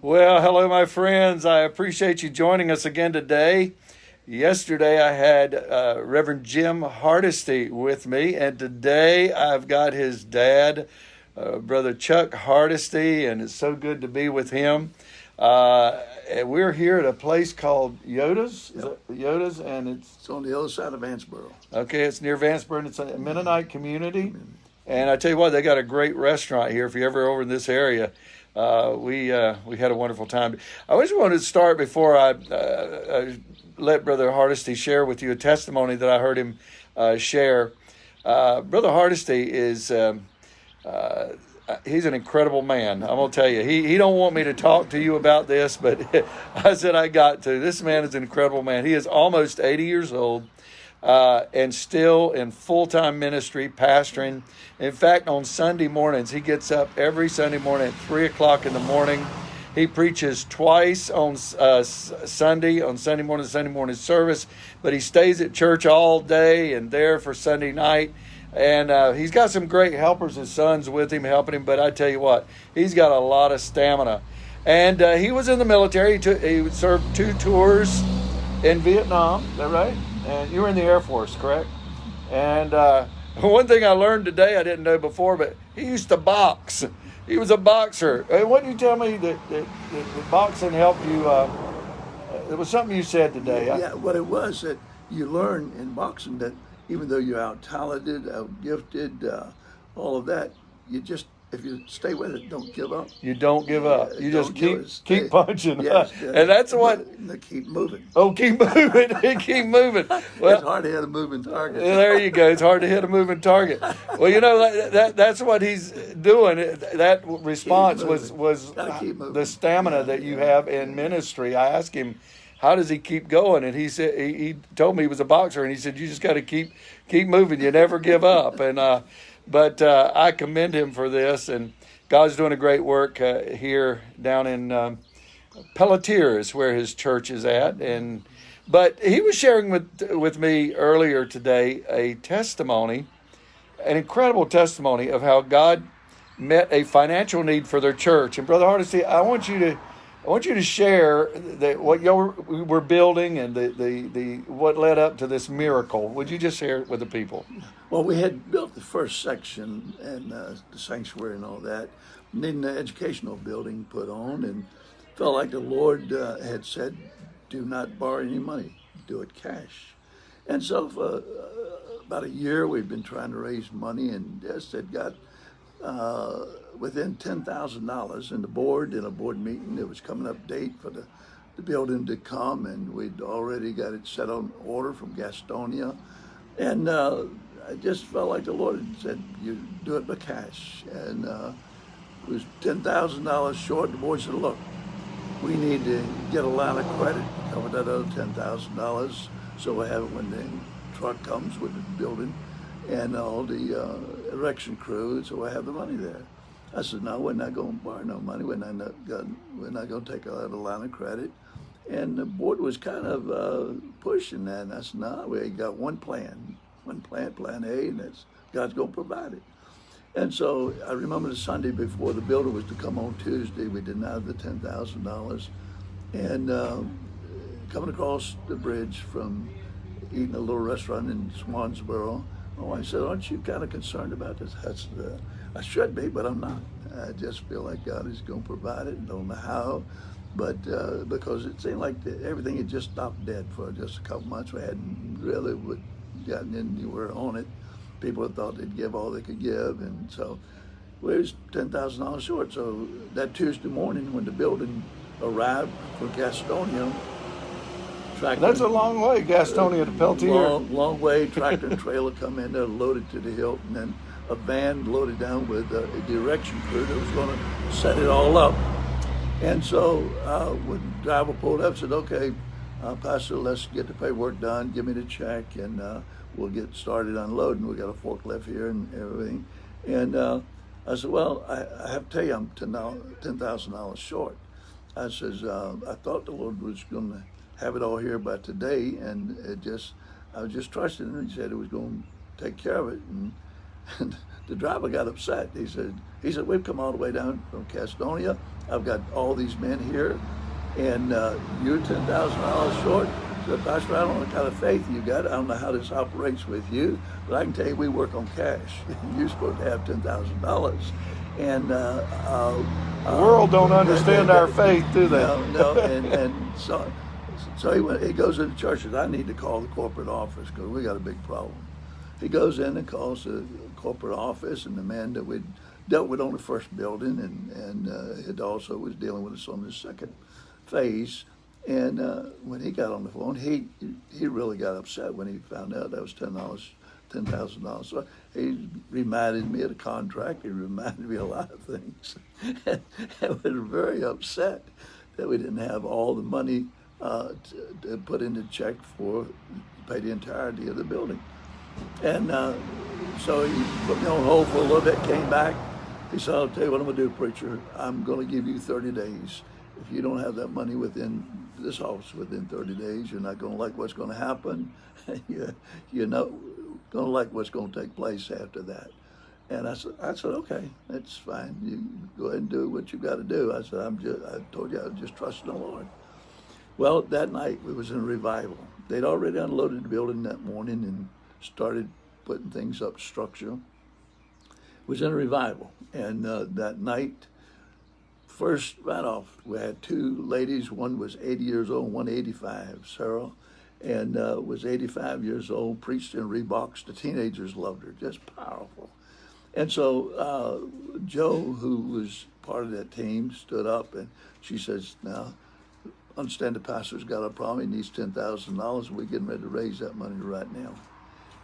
Well, hello, my friends. I appreciate you joining us again today. Yesterday, I had Reverend Jim Hardesty with me, and today I've got his dad, Brother Chuck Hardesty, and it's so good to be with him. And we're here at a place called Yoda's. Is Yep. it Yoda's? And It's on the other side of Vanceboro. okay, it's near Vanceboro, and it's a Mennonite community. And I tell you what, they got a great restaurant here. If you're ever over in this area, we had a wonderful time. I just wanted to start before I let Brother Hardesty share with you a testimony that I heard him share. Brother Hardesty is he's an incredible man. I'm gonna tell you, he don't want me to talk to you about this, but I said I got to. This man is an incredible man. He is almost 80 years old. And still in full-time ministry, pastoring. In fact, on Sunday mornings, he gets up every Sunday morning at 3 o'clock in the morning. He preaches twice on Sunday morning service, but he stays at church all day and there for Sunday night. And he's got some great helpers and sons with him helping him, but I tell you what, he's got a lot of stamina. And he was in the military. He served 2 tours in Vietnam, is that right? And you were in the Air Force, correct? And one thing I learned today I didn't know before, but he used to box. He was a boxer. And what did you tell me that boxing helped you? It was something you said today. Yeah, what it was that you learn in boxing that even though you're out talented, out gifted, all of that, you just, if you stay with it, don't give up. You don't give up. You just keep punching. Yes, and that's what. Keep moving. Oh, keep moving. Keep moving. Well, it's hard to hit a moving target. There you go. It's hard to hit a moving target. Well, you know that's what he's doing. That response was the stamina that you have in ministry. I asked him, how does he keep going? And he said he told me he was a boxer, and he said you just got to keep moving. You never give up. And but I commend him for this, and God's doing a great work here down in Pelletier is where his church is at. But he was sharing with me earlier today a testimony, an incredible testimony of how God met a financial need for their church. And Brother Hardesty, I want you to share what you were building and the what led up to this miracle. Would you just share it with the people? Well, we had built the first section and the sanctuary and all that, needing an educational building put on, and felt like the Lord had said, do not borrow any money, do it cash. And so for about a year, we've been trying to raise money, and just had got within $10,000 in the board, in a board meeting. It was coming up date for the building to come, and we'd already got it set on order from Gastonia. And I just felt like the Lord had said, you do it by cash. And it was $10,000 short. The board said, look, we need to get a line of credit to cover that other $10,000, so we'll have it when the truck comes with the building and all the erection crew, so we'll have the money there. I said, no, we're not going to borrow no money. We're not going to take out a line of credit. And the board was kind of pushing that. And I said, no, we got one plan, plan A, and that's God's going to provide it. And so I remember the Sunday before the builder was to come on Tuesday, we denied the $10,000. And coming across the bridge from eating a little restaurant in Swansboro, my wife said, aren't you kind of concerned about this? I said, I should be, but I'm not. I just feel like God is going to provide it. Don't know how, but because it seemed like everything had just stopped dead for just a couple months. We hadn't really gotten anywhere on it. People had thought they'd give all they could give, and so we was $10,000 short. So that Tuesday morning when the building arrived for Gastonia, That's a long way, Gastonia to Pelletier. Long way. Tractor and trailer come in there, loaded to the hilt, and then a van loaded down with a direction crew that was going to set it all up. And so when the driver pulled up, said, okay, Pastor, let's get the paperwork done, give me the check, and we'll get started unloading. We got a forklift here and everything. And I said, well, I have to tell you, I'm $10,000 short. I says, I thought the Lord was going to have it all here by today, and I was just trusting him. He said he was going to take care of it. And the driver got upset. He said, we've come all the way down from Gastonia. I've got all these men here, and you're $10,000 short. So, Pastor, I don't know what kind of faith you got. I don't know how this operates with you, but I can tell you we work on cash. You're supposed to have $10,000. And the world don't understand our faith, do they? No. And so he goes into church and says, I need to call the corporate office because we got a big problem. He goes in and calls the corporate office, and the man that we dealt with on the first building and it also was dealing with us on the second phase. And when he got on the phone, he really got upset when he found out that was $10,000. So he reminded me of the contract. He reminded me of a lot of things. And I was very upset that we didn't have all the money to put in the check for pay the entirety of the building. And so he put me on hold for a little bit, came back. He said, I'll tell you what I'm going to do, preacher. I'm going to give you 30 days. If you don't have that money within this office within 30 days, you're not going to like what's going to happen. You're not going to like what's going to take place after that. And I said, okay, that's fine. You go ahead and do what you got to do. I said, I told you I was just trusting the Lord. Well, that night we was in a revival. They'd already unloaded the building that morning and started putting things up, structure. It was in a revival. And that night, first right off, we had two ladies. One was 80 years old, one 85, Sarah, and was 85 years old, preached in Reeboks. The teenagers loved her, just powerful. And so Joe, who was part of that team, stood up and she says, now, understand the pastor's got a problem. He needs $10,000. We're getting ready to raise that money right now.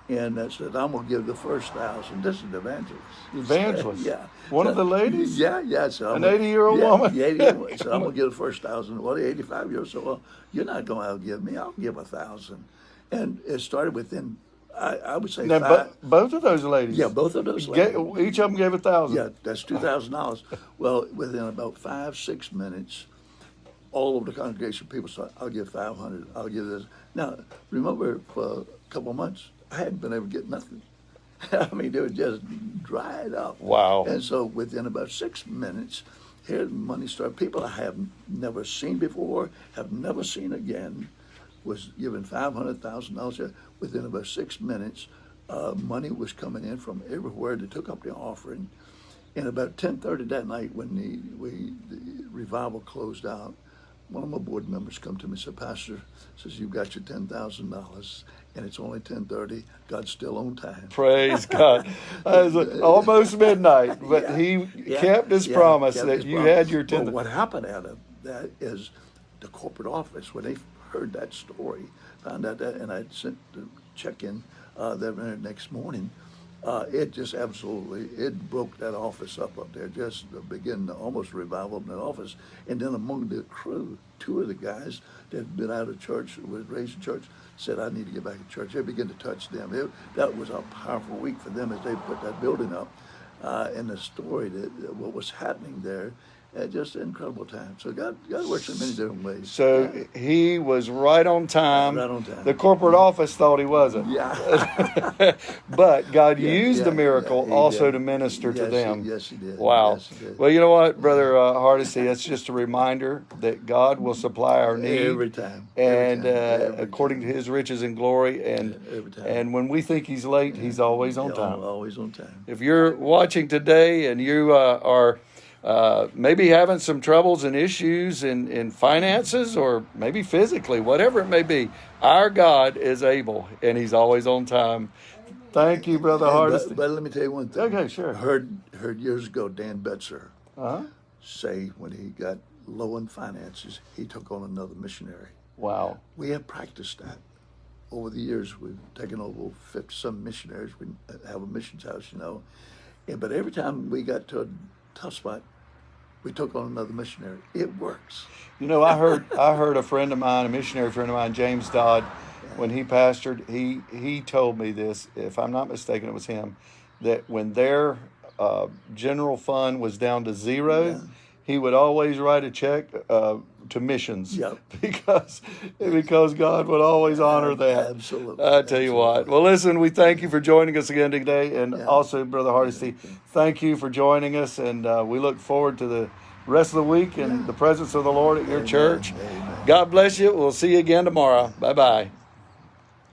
And I said, I'm going to give the first 1,000. This is the evangelist. Evangelist? Yeah. One of the ladies? Yeah. So an 80-year-old woman? Yeah, 80-year-old. So I'm going to give the first 1,000. Well, the 85 years old, well, you're not going to outgive me. I'll give 1,000. And it started within, I would say, now, five. Both of those ladies? Yeah, both of those ladies. Each of them gave 1,000? Yeah, that's $2,000. Well, within about 5-6 minutes, all over the congregation, people said, I'll give 500. I'll give this. Now, remember, for a couple of months, I hadn't been able to get nothing. I mean, it was just dried up. Wow. And so within about 6 minutes, here the money started. People I have never seen before, have never seen again, was given $500,000. Within about 6 minutes, money was coming in from everywhere. They took up the offering. And about 10:30 that night, when the revival closed out, one of my board members come to me and said, Pastor, says, you've got your $10,000 and it's only 10:30. God's still on time. Praise God. It was almost midnight, but he kept his promise that you had your $10,000. Well, what happened out of that is the corporate office, when they heard that story, found out that, and I sent the check-in that very next morning, it just absolutely, it broke that office up there, just began to almost revival in that office. And then among the crew, two of the guys that had been out of church, was raised in church, said, I need to get back to church. They began to touch them. That was a powerful week for them as they put that building up. And the story, what was happening there, just an incredible time. So God works in many different ways. So he was right on time. Right on time. The corporate office thought he wasn't. Yeah. But God used the miracle he also did. to minister to them. Yes, he did. Wow. Yes, he did. Well, you know what, Brother Hardesty, that's just a reminder that God will supply our need. Every time. And Every according time. to his riches and glory. And Every time. and when we think he's late, he's always on Yeah, time. Always on time. If you're watching today and you are maybe having some troubles and issues in finances or maybe physically, whatever it may be, our God is able and he's always on time. Thank you, Brother Hardesty. But let me tell you one thing. Okay, sure. I heard years ago Dan Betzer Uh-huh. say when he got low in finances, he took on another missionary. Wow. We have practiced that. Over the years, we've taken over 50-some missionaries. We have a missions house, But every time we got to a tough spot, we took on another missionary. It works. I heard a friend of mine, a missionary friend of mine, James Dodd, when he pastored, he told me this, if I'm not mistaken, it was him, that when their general fund was down to zero, he would always write a check to missions. Yep. Because God would always honor that. Absolutely. I tell you what. Well, listen, we thank you for joining us again today, and also, Brother Hardesty, thank you for joining us, and we look forward to the rest of the week in the presence of the Lord at your church. Amen. God bless you. We'll see you again tomorrow. Bye-bye.